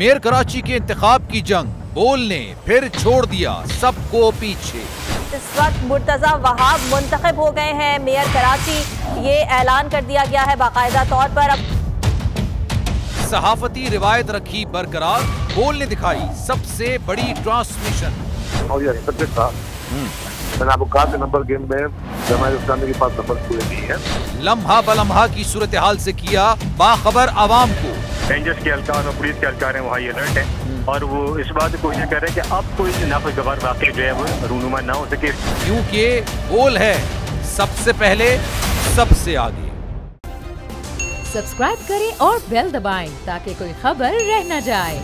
Mayor Karachi के इंतखाब की जंग, बोल ने फिर छोड़ दिया सबको पीछे। इस वक्त मुर्तजा वहाब मुंतखब हो गए हैं मेयर कराची, ये ऐलान कर दिया गया है बाकायदा तौर पर। अब सहाफती रिवायत रखी बरकरार, बोल ने दिखाई सबसे बड़ी ट्रांसमिशन। और ये सब्जेक्ट था, मैंने आपको कहा कि नंबर गेम में जमात इस्लामी के पास नंबर पूरे नहीं है। लम्हा बलम्हा की सूरत हाल से किया बाखबर आवाम को। रेंजर्स के एहलकार और पुलिस के एहलकार हैं, वहाँ अलर्ट है और वो इस बात की कोशिश कर रहे हैं कि अब कोई नाखुशगवार वाक़या जो है वो रूनुमा ना हो सके, क्योंकि बोल है सबसे पहले सबसे आगे। सब्सक्राइब करें और बेल दबाएं ताकि कोई खबर रह न जाए।